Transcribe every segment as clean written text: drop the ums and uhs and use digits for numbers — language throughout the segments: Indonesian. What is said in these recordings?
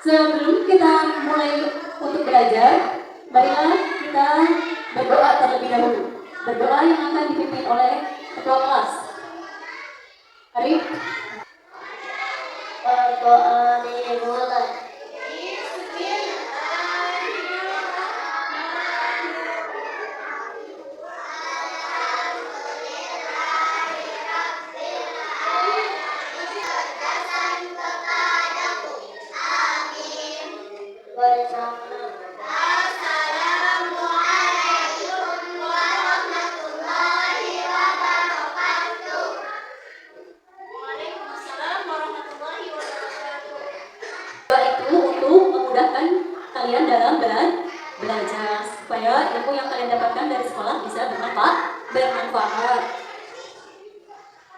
Sebelum kita mulai untuk belajar, marilah kita berdoa terlebih dahulu. Berdoa yang akan dipimpin oleh ketua kelas. Arif, berdoa dimulai. Itu untuk memudahkan kalian dalam belajar supaya ilmu yang kalian dapatkan dari sekolah bisa bermanfaat.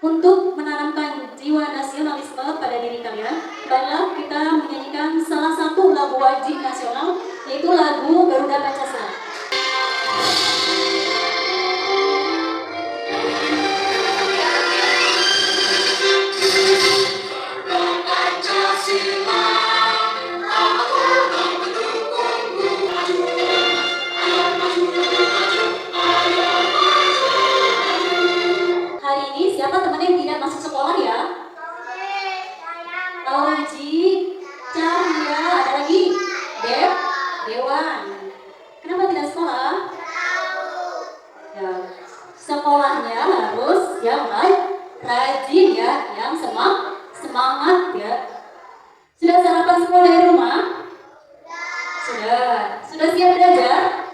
Untuk menanamkan jiwa nasionalisme pada diri kalian, marilah kita menyanyikan salah satu lagu wajib nasional, yaitu lagu Garuda Pancasila. Siapa teman yang tidak masuk sekolah ya? Auji, Cahya, ada lagi? Dewan. Kenapa tidak sekolah? Ya, sekolahnya harus yang rajin ya, yang semangat ya. Sudah sarapan semua dari rumah? Sudah siap belajar?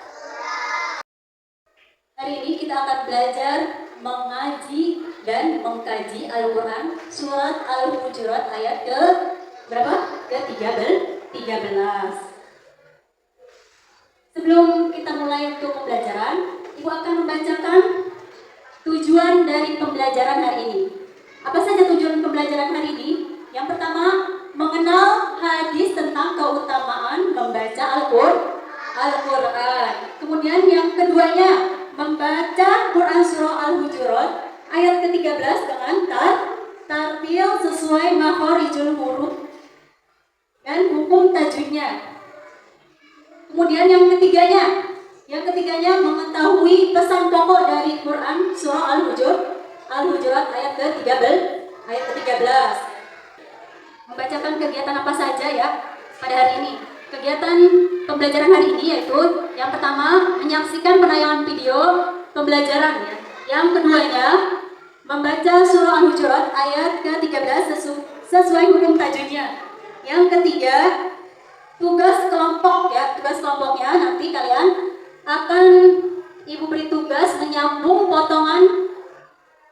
Hari ini kita akan belajar mengaji dan mengkaji Al-Quran surat Al-Hujurat ayat ke berapa? Ke-13. Sebelum kita mulai untuk pembelajaran, Ibu akan membacakan tujuan dari pembelajaran hari ini. Apa saja tujuan pembelajaran hari ini? Yang pertama, mengenal hadis tentang keutamaan membaca Al-Quran. Kemudian yang keduanya, membaca Quran surah Al-Hujurat ayat ke-13 dengan tartil sesuai makhorijul huruf dan hukum tajwidnya. Kemudian yang ketiganya mengetahui pesan pokok dari Quran surah Al-Hujurat ayat ke-13. Membacakan kegiatan apa saja ya pada hari ini. Kegiatan pembelajaran hari ini yaitu yang pertama menyaksikan penayangan video pembelajaran ya. Yang keduanya membaca surah Al-Hujurat ayat ke-13 sesuai hukum tajwidnya. Yang ketiga tugas kelompoknya nanti kalian akan Ibu beri tugas menyambung potongan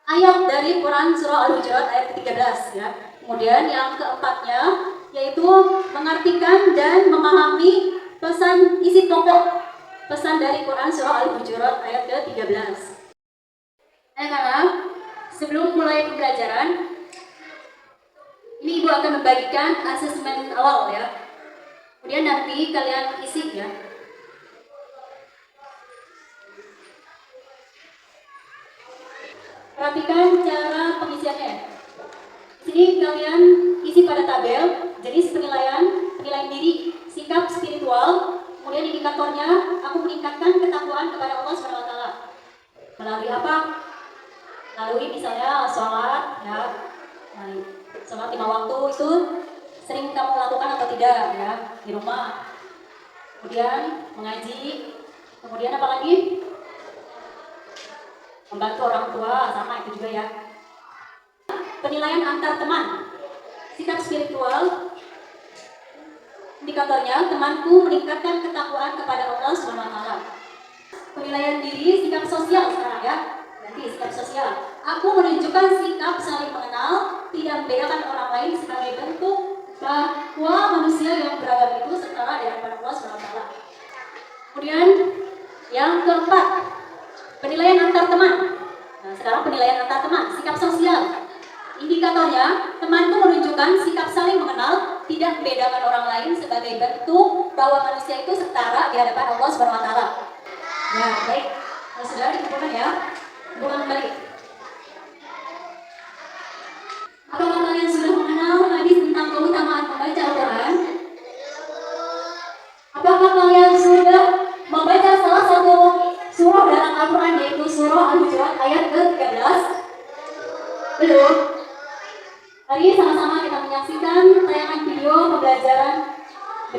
ayat dari Quran surah Al-Hujurat ayat ke-13 ya. Kemudian yang keempatnya yaitu mengartikan dan memahami isi pokok pesan dari Quran surah Al-Hujurat ayat ke-13. Anak-anak, sebelum mulai pembelajaran, ini Ibu akan membagikan asesmen awal ya. Kemudian nanti kalian isi ya. Perhatikan cara pengisiannya. Di sini kalian isi pada tabel jenis penilaian diri, sikap spiritual, kemudian indikatornya aku meningkatkan ketakwaan kepada Allah SWT. Melalui apa? Melalui misalnya sholat ya. Sholat 5 waktu itu sering kamu lakukan atau tidak ya di rumah. Kemudian mengaji, kemudian apa lagi? Membantu orang tua, sama itu juga ya. Penilaian antar teman, sikap spiritual, indikatornya temanku meningkatkan ketakwaan kepada Allah SWT. Penilaian diri, sikap sosial sekarang ya. Nanti sikap sosial, aku menunjukkan sikap saling mengenal, tidak membedakan orang lain sebagai bentuk bahwa manusia yang beragam itu setara di hadapan Allah SWT. Kemudian yang keempat, penilaian antar teman. Nah, sekarang penilaian antar teman, sikap sosial. Indikatornya, temanku menunjukkan sikap saling mengenal, tidak membedakan orang lain sebagai bentuk bahwa manusia itu setara di hadapan Allah SWT. Nah, baik. Kalau sudah dikumpulkan ya, kumpulkan kembali. Apakah kalian sudah mengenal hadis tentang keutamaan membaca Al-Quran?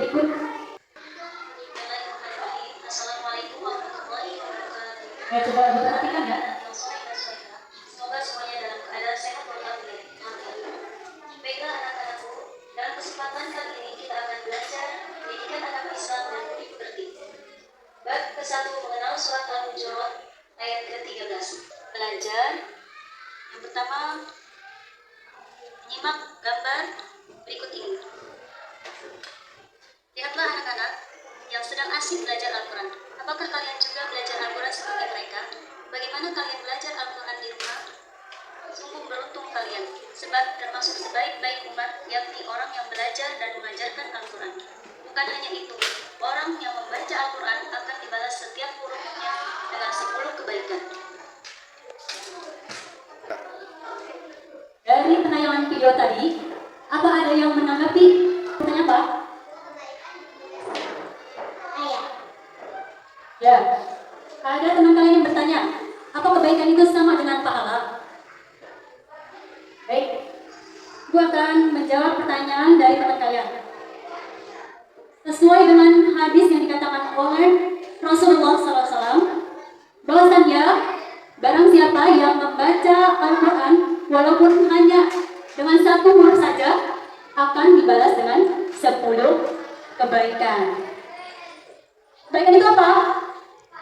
berikut. Assalamualaikum warahmatullahi wabarakatuh. Coba diperhatikan ya. Semoga semuanya dalam keadaan sehat walafiat. Baiklah anak-anakku, dalam kesempatan kali ini kita akan belajar pendidikan agama Islam dan budi pekerti. Bab ke-1 mengenal surat Al-Hujurat ayat ke-13. Belajar. Yang pertama, menyimak gambar berikut ini. Lihatlah anak-anak yang sedang asik belajar Al-Quran. Apakah kalian juga belajar Al-Quran seperti mereka? Bagaimana kalian belajar Al-Quran di rumah? Sungguh beruntung kalian, sebab termasuk sebaik-baik umat, yakni orang yang belajar dan mengajarkan Al-Quran. Bukan hanya itu, orang yang membaca Al-Quran akan dibalas setiap hurufnya dengan 10 kebaikan. Dari penayangan video tadi, apa ada yang menanggapi? Pertanyaan apa? Ya, ada teman kalian yang bertanya, apa kebaikan itu sama dengan pahala? Baik, gua akan menjawab pertanyaan dari teman kalian. Sesuai dengan hadis yang dikatakan oleh Rasulullah SAW, bahwasannya barang siapa yang membaca Al-Quran walaupun hanya dengan 1 huruf saja akan dibalas dengan 10 kebaikan. Kebaikan itu apa?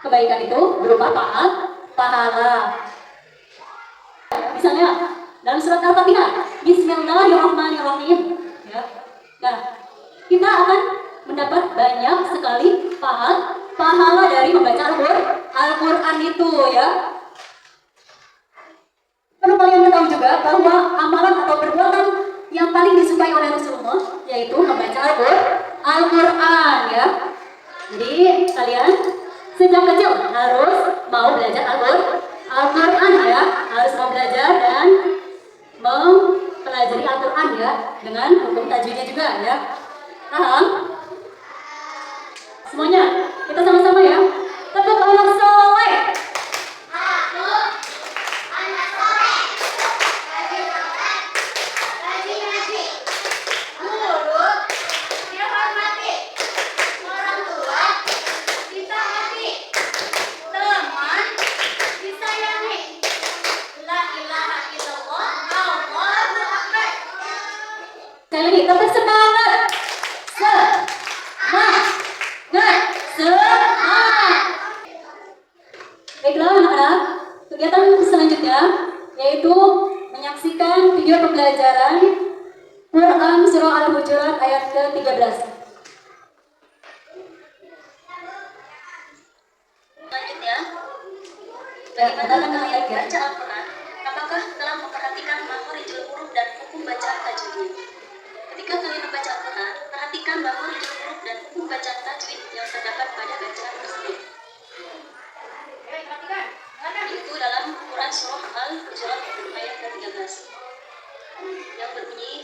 Kebaikan itu berupa pahala. Misalnya dalam surat Al-Fatihah, Bismillahirrahmanirrahim. Ya. Nah, kita akan mendapat banyak sekali pahala dari membaca Al-Quran itu ya. Perlu kalian ketahui juga bahwa amalan atau perbuatan yang paling disukai oleh Rasulullah yaitu membaca Al-Quran ya. Jadi kalian sejak kecil harus mau belajar Al-Quran ya, harus mau belajar dan mempelajari Al-Quran ya, dengan hukum tajwidnya juga ya. Paham? Semuanya, kita sama-sama ya. Tepuk anak soleh. Sekali lagi, tetap semangat. Semangat. Baiklah anak-anak, kegiatan selanjutnya yaitu menyaksikan video pembelajaran Quran Surah Al-Hujurat ayat ke-13. Selanjutnya, bagaimana kalian baca Al-Quran? Apakah telah memperhatikan makhorijul huruf dan hukum bacaan tajwidnya? Ketika kalian membaca Al-Quran, perhatikan makhorijul huruf dan hukum bacaan tajwid yang terdapat pada bacaan tersebut. Itu dalam Quran Surah Al-Hujurat ayat ke-13 yang berbunyi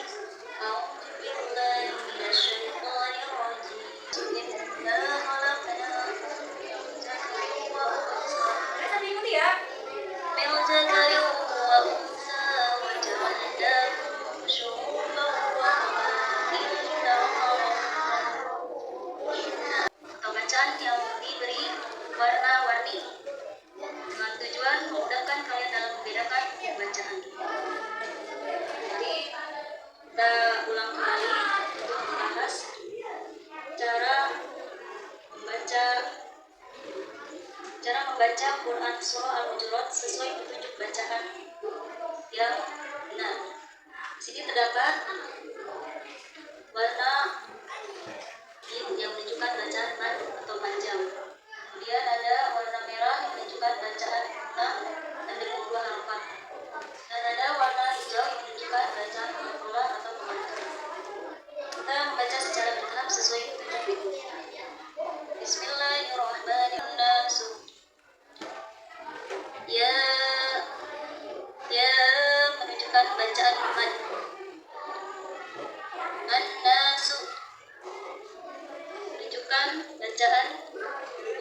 bacaan yang diberi warna-warni dengan tujuan memudahkan kalian dalam membedakan bacaan. Jadi kita ulang kembali untuk membahas cara membaca Quran Surah Al-Hujurat sesuai petunjuk bacaan yang benar. Di sini terdapat warna yang menunjukkan bacaan mad atau panjang. Kemudian ada warna merah yang menunjukkan bacaan tam dan dengan 2 harokat. Dan ada warna hijau yang menunjukkan bacaan pelan atau pelancar. Kita membaca secara bertahap sesuai petunjuk berikut. Bismillahirrahmanirrahim. Ya menunjukkan bacaan mad. An-nasu menunjukkan bacaan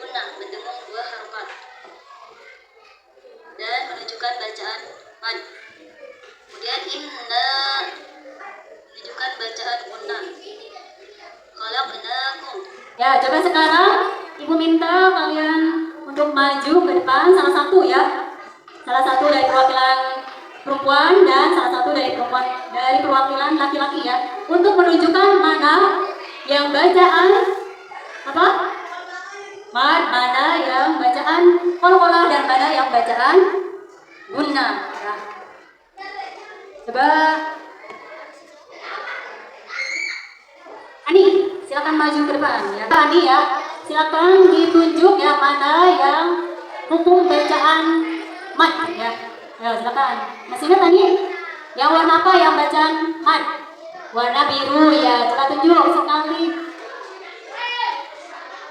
guna mendengung 2 harokat dan menunjukkan bacaan mad. Kemudian inna menunjukkan bacaan guna. Khalaqnakum Ya, coba sekarang Ibu minta kalian untuk maju ke depan salah satu ya. Salah satu dari perwakilan perempuan dan salah satu dari perwakilan laki-laki ya. Untuk menunjukkan mana yang bacaan apa? Mana yang bacaan qalqalah dan mana yang bacaan gunnah ya. Coba Ani, silakan maju ke depan ya. Ani ya, silakan ditunjuk yang mana yang hukum bacaan mad ya. Ya, silakan. Masih ingat Ani? Yang warna apa yang bacaan mad? Warna biru ya. Coba tunjuk sekali.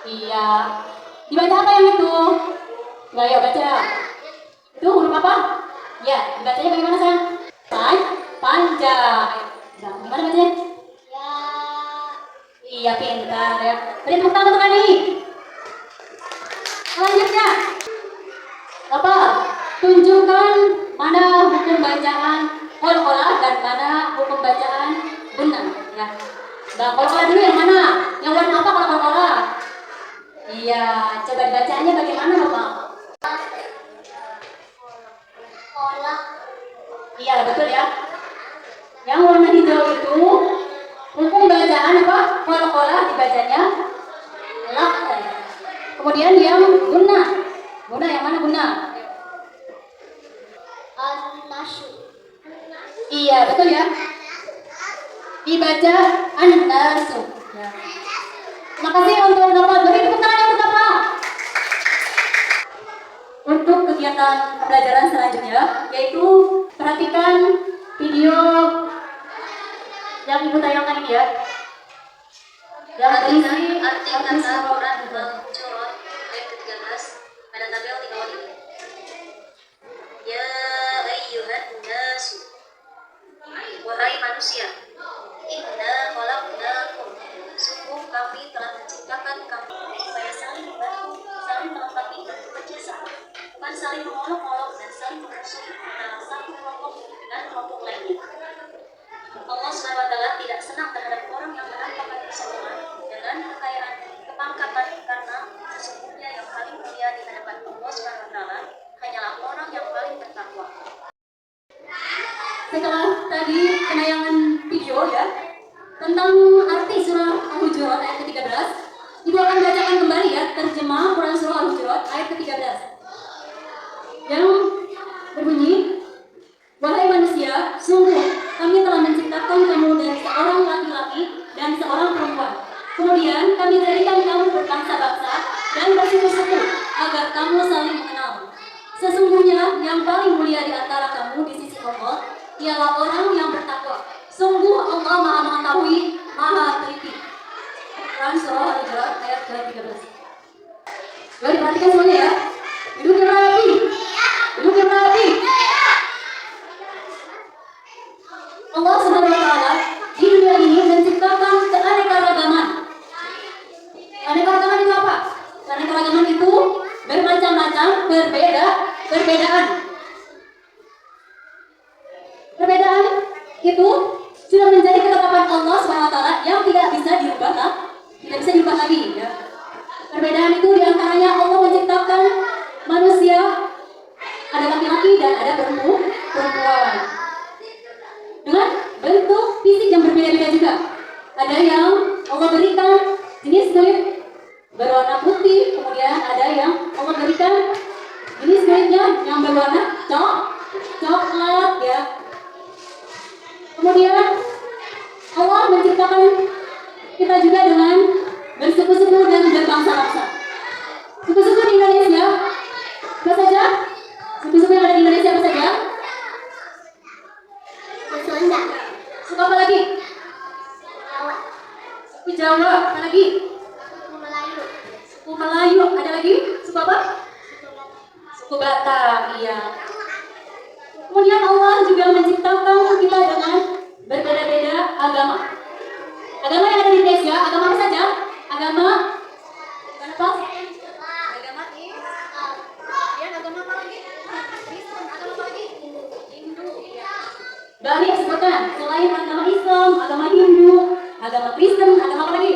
Iya. Dibaca apa yang itu? Coba ya baca. Itu huruf apa? Ya, dibacanya bagaimana sayang? Panjang. Nah, gimana bacanya? Iya pintar ya. Beri tepuk tangan untuk Ani. Selanjutnya, apa? Tunjukkan mana hukum bacaan qalqalah dan mana hukum bacaan gunnah ya. Nah, qalqalah dulu yang mana? Yang warna apa kalau qalqalah? Iya, coba dibacaannya bagaimana Bapak? Iya betul ya. Yang warna hijau itu hukum bacaan apa? Qalqalah dibacanya laq. Kemudian yang gunnah. Gunnah yang mana gunnah? An-nasy. Iya betul ya. Dibaca an-nasu. Ya. Terima kasih untuk Bapak. Beri tepuk tangan untuk Bapak. Untuk kegiatan pembelajaran selanjutnya, yaitu perhatikan video yang Ibu tayangkan ini ya. Yang berisi Arti kata Quran Al-Hujurat ayat ke-13 pada tabel di bawah ini. Ya ayyuhan nasu, wahai manusia, inna khalaqnakum, sungguh kami telah menciptakan kamu supaya saling membantu, saling melengkapi dan bekerja sama, bukan saling mengolok-olok dan saling memusuhi antara satu kelompok dengan kelompok lainnya. Allah SWT tidak senang terhadap orang yang menampakkan kesombongan dengan kekayaan, kepangkatan, karena sesungguhnya yang paling mulia di hadapan Allah SWT hanyalah orang yang paling bertakwa. setelah tadi penayangan video ya tentang arti surah Al-Hujurat ayat ke-13, Ibu akan bacakan kembali ya terjemah Quran surah Al-Hujurat ayat ke-13 yang berbunyi, wahai manusia, sungguh kami telah menciptakan kamu dari seorang laki-laki dan seorang perempuan. Kemudian kami jadikan kamu berbangsa-bangsa dan bersuku-suku agar kamu saling mengenal. Sesungguhnya yang paling mulia di antara kamu di sisi Allah ialah orang yang bertakwa. Sungguh Allah Maha mengetahui, Maha teliti. Quran surah Al-Hujurat ayat ke-13. Coba diperhatikan semuanya ya. Duduk yang rapi. Duduk yang rapi. Allah SWT di dunia ini menciptakan keanekaragaman. Keanekaragaman itu apa? Keanekaragaman itu bermacam-macam, perbedaan. Perbedaan itu sudah menjadi ketetapan Allah SWT yang tidak bisa diubah, tidak bisa diubah lagi. Ya. Perbedaan itu diantaranya Allah menciptakan manusia, ada laki-laki dan ada perempuan. Dengan bentuk fisik yang berbeda-beda juga. Ada yang Allah berikan jenis kulit berwarna putih, kemudian ada yang Allah berikan jenis kulitnya yang berwarna coklat ya. Kemudian Allah menciptakan kita juga dengan bersuku-suku dan berbangsa-bangsa. Suku-suku di Indonesia apa saja? Suku-suku yang ada di Indonesia apa saja? Sunda. Suku apa lagi? Jawa. Suku Jawa, apa lagi? Melayu. Suku Melayu, ada lagi? Suku apa? Suku Batak, iya. Kemudian Allah juga menciptakan kita dengan berbeda-beda agama. Agama yang ada di Indonesia, agama apa saja? Agama apa? Agama Islam. Ya, agama apa lagi? Kristen, agama apa lagi? Hindu. Ya. Banyak sebutkan selain agama Islam, agama Hindu, agama Kristen, agama apa lagi?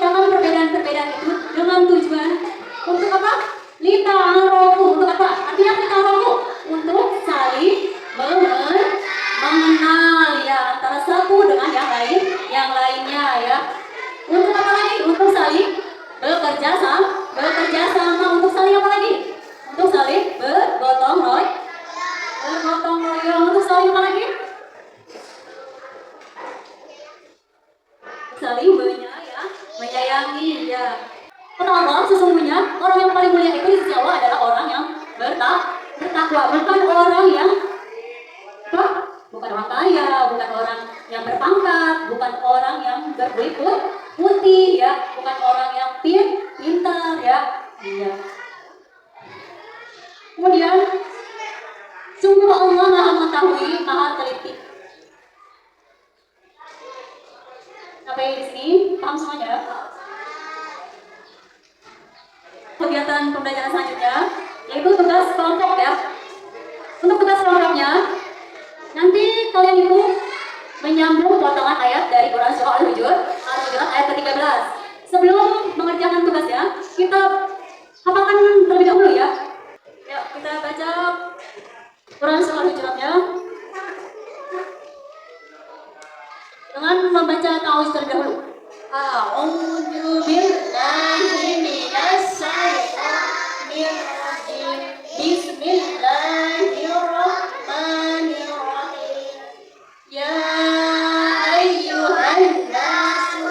memecahkan perbedaan-perbedaan itu dengan tujuan untuk apa? Lita'arofu. Untuk apa? Artinya lita'arofu untuk saling mengenal ya antara satu dengan yang lainnya ya. Untuk apa lagi? Untuk saling bekerja sama untuk saling apa lagi? Untuk saling bergotong royong, untuk saling apa lagi? Saling menyayangi ya. Kata Allah, sesungguhnya orang yang paling mulia itu di sisi Allah adalah orang yang bertakwa, bukan orang yang apa? Bukan orang kaya, bukan orang yang berpangkat, bukan orang yang berkulit putih ya, bukan orang yang pintar ya. Iya. Kemudian sungguh Allah Maha mengetahui, Maha teliti. Sampai di sini paham semuanya? Kegiatan pembelajaran selanjutnya yaitu tugas kelompok ya. Untuk tugas kelompoknya nanti kalian itu menyambung potongan ayat dari Quran surah Al-Hujurat ayat ke-13. Sebelum mengerjakan tugasnya, kita hafalkan terlebih dahulu ya. Ya, kita baca Quran surah Al-Hujuratnya dengan membaca ta'awudz terlebih dahulu. A'udzu billahi minasy syaithanir rajim. Bismillahirrahmanirrahim. Ya ayyuhan nasu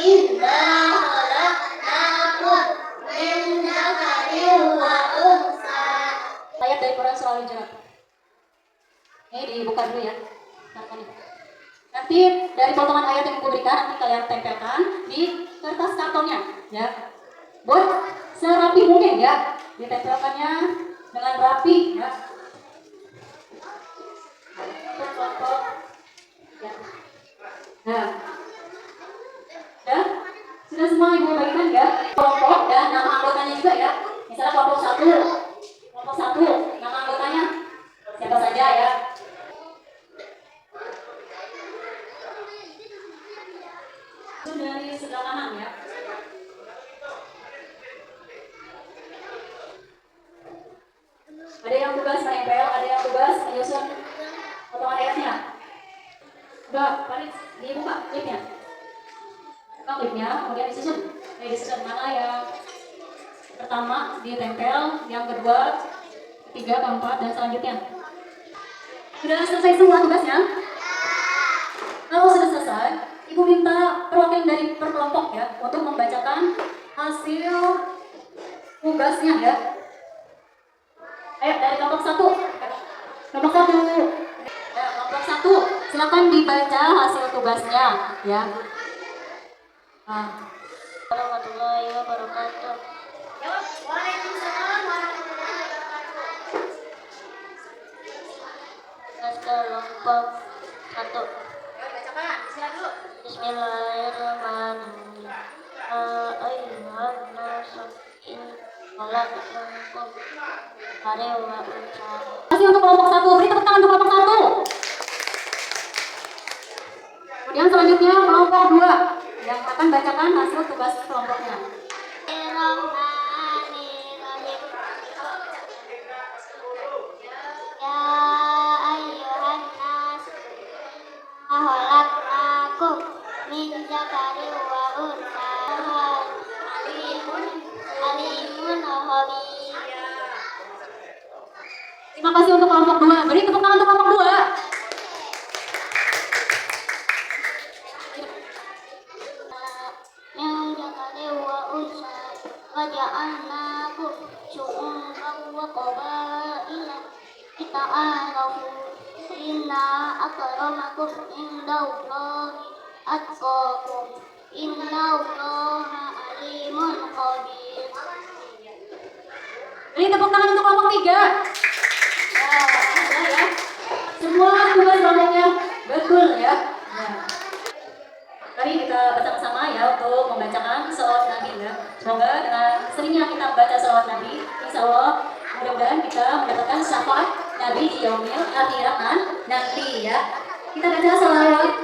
inna khalaqnakum min dzakarin wa untha. Ayat dari Quran surah Al-Hujurat. Ini dibuka dulu ya. Nanti dari potongan ayat yang aku berikan nanti kalian tempelkan di kertas kartonnya ya. Buat serapi mungkin ya. Ditempelkannya dengan rapi ya. Kelompok ya. Nah. Ya. Sudah semua ibu bagikan ya. Kelompok dan nama anggotanya juga ya. Misalnya kelompok 1, nama anggotanya siapa saja ya. Dari sebelah kanan ya. Ada yang tugas menempel, ada yang tugas menyusun potongan ayatnya. Udah, paling dibuka klipnya. Buka klipnya, kemudian disusun. Disusun mana yang pertama ditempel, yang kedua, ketiga, keempat, dan selanjutnya. Sudah selesai semua tugasnya? Kalau sudah selesai, Ibu minta perwakilan dari perkelompok ya untuk membacakan hasil tugasnya ya. Ayo dari kelompok 1. Kelompok 1. Ya, kelompok 1, silakan dibaca hasil tugasnya ya. Warahmatullahi wabarakatuh. Waalaikumsalam warahmatullahi wabarakatuh. Tugas kelompok 1. Bacakan, silakan dulu. Bismillahirrahmanirrahim. Ayyuhan nasu in khalaqnakum min wa untha. Kasih untuk kelompok 1, beri tepuk tangan untuk kelompok 1. Kemudian selanjutnya kelompok 2 yang akan bacakan hasil tugas kelompoknya. Bismillahirrahmanirrahim. Ya ayyuhan nas khalaqnakum min dzakarin wa untha. Alimun khabir. Terima kasih untuk kelompok 2. Beri tepuk tangan untuk kelompok 2. Min dzakarin wa untha wa ja'alnakum syu'uban wa qabaila lita'arafu inna akramakum indallahi atqakum innallaha alimun khabir. Beri tepuk tangan untuk kelompok 3. Ya, sudah ya. Semua tugas kelompoknya betul ya. Nah, mari kita baca bersama ya untuk membacakan shalawat Nabi ya. Semoga dengan seringnya kita membaca shalawat Nabi, insya Allah mudah-mudahan kita mendapatkan syafaat Nabi di yaumil akhirat nanti ya. Kita baca shalawat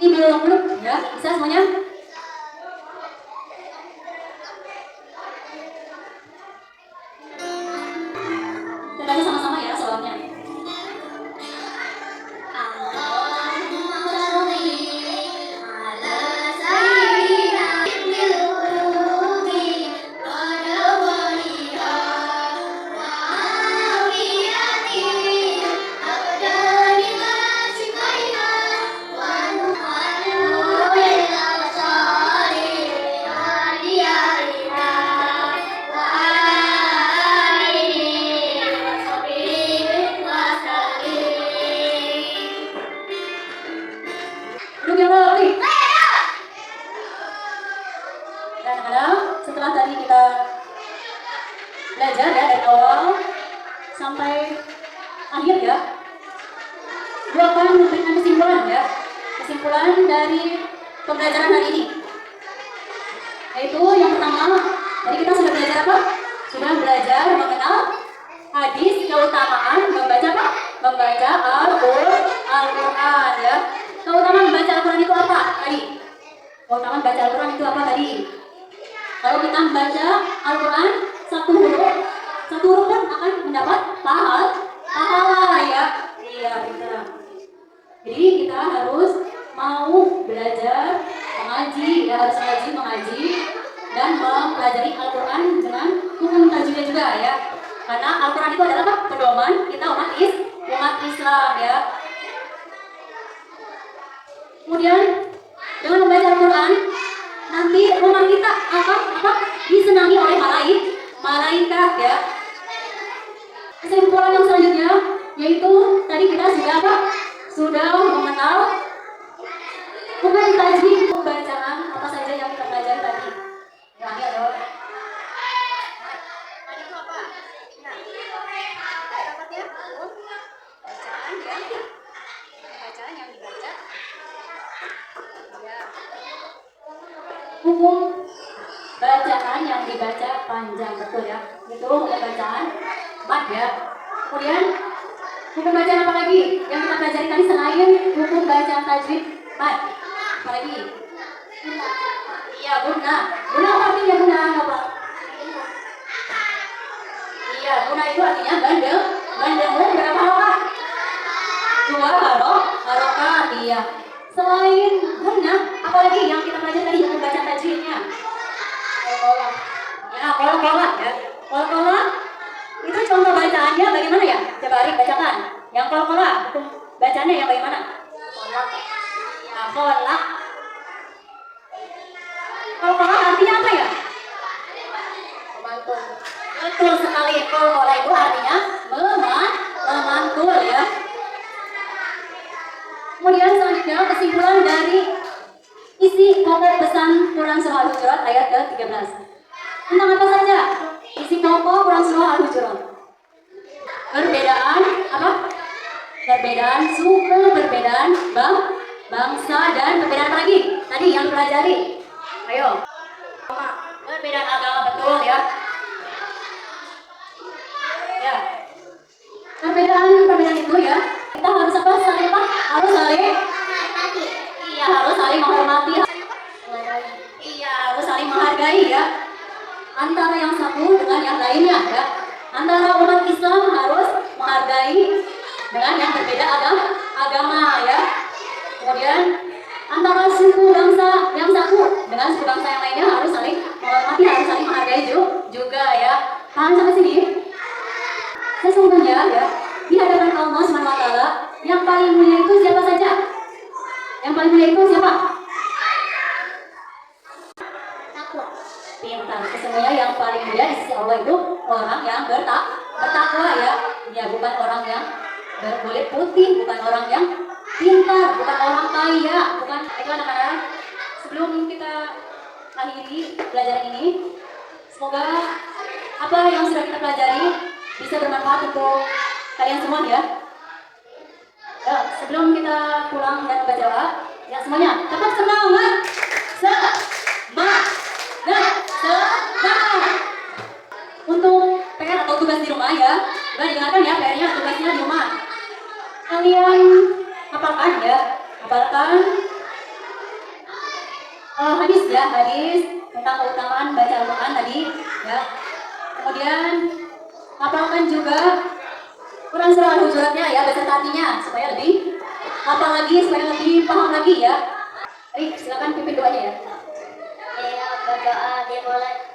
Ibil Qulub ya. Bisa semuanya? belajar ya dari awal sampai akhir ya. Gue akan memberikan kesimpulan ya, kesimpulan dari pembelajaran hari ini. Yaitu yang pertama, tadi kita sudah belajar apa? Sudah belajar mengenal hadis, keutamaan membaca apa? Membaca Al-Quran ya. Keutamaan membaca Al-Quran itu apa tadi? Keutamaan membaca Al-Quran itu apa tadi? Kalau kita membaca Al-Quran satu huruf pun akan mendapat pahala ya. Iya benar. Jadi kita harus mau belajar mengaji, ya harus mengaji dan mempelajari Al-Quran dengan hukum tajwidnya juga ya. Karena Al-Quran itu adalah apa? Pedoman kita umat Islam ya. Kemudian dengan membaca Al-Quran nanti rumah kita apa disenangi oleh malaikat ya. Kesimpulan yang selanjutnya yaitu tadi kita sudah mengenal hukum tajwid, pembacaan apa saja yang kita pelajari tadi. Ya, ini adalah tadi itu apa? Dapatnya bacaan yang dibaca. Ya. Hukum bacaan yang dibaca panjang, betul ya. Itu hukum bacaan mat ya. Kemudian hukum bacaan apa lagi yang kita pelajari tadi selain hukum bacaan tajwid mat? Apa lagi? Iya, guna apa artinya guna apa? Iya, guna itu artinya bandel berapa harokat? 2 harokat. Iya. Selain guna, apalagi yang kita pelajari tadi hukum bacaan tajwidnya? Kol-kolah. Ya, kol-kolah ya. Kol-kolah itu contoh bacaannya bagaimana ya? Coba Arif bacakan. Yang kol-kolah, hukum bacaannya yang bagaimana? Ya, kolak. Kol-kolah artinya apa ya? Memantul. Betul sekali. Kol-kolah itu artinya memantul ya. Kemudian selanjutnya kesimpulan dari isi pokok pesan Quran Surah Al-Hujurat ayat ke-13. Tentang apa saja isi pokok Quran Surah Al-Hujurat? Perbedaan apa? Perbedaan suku, perbedaan bangsa, dan perbedaan apa lagi? Tadi yang dipelajari. Ayo. Perbedaan agama, betul ya. Ya. Perbedaan itu ya. Kita harus apa? Harus saling menghormati. Iya, harus saling menghargai ya. Antara yang satu dengan yang lainnya ya. Antara umat Islam harus menghargai dengan yang berbeda agama ya. Kemudian antara suku bangsa yang satu dengan suku bangsa yang lainnya harus saling menghormati, harus saling menghargai juga ya. Paham sampai sini? Sesungguhnya ya, di hadapan Allah SWT yang paling mulia itu siapa saja? Yang paling mulia itu siapa? Takwa. Pintar. Sesungguhnya yang paling mulia di sisi Allah itu orang yang bertakwa ya. Ya, bukan orang yang berkulit putih, bukan orang yang pintar, bukan orang kaya, bukan. Itu anak-anak. Sebelum kita akhiri pelajaran ini, semoga apa yang sudah kita pelajari bisa bermanfaat untuk kalian semua ya. Ya, sebelum kita pulang dan berdoa, ya semuanya tetap semangat. Semangat. Untuk PR atau tugas di rumah ya, coba diingatkan ya PR-nya, tugasnya di rumah. Kalian hafalkan ya, hadis ya, hadis tentang keutamaan baca Al-Quran tadi ya. Kemudian hafalkan juga Quran Surah Al-Hujuratnya ya, beserta artinya supaya lebih hafal lagi, supaya lebih paham lagi ya. Baik, silakan pimpin doanya ya. Berdoa dimulai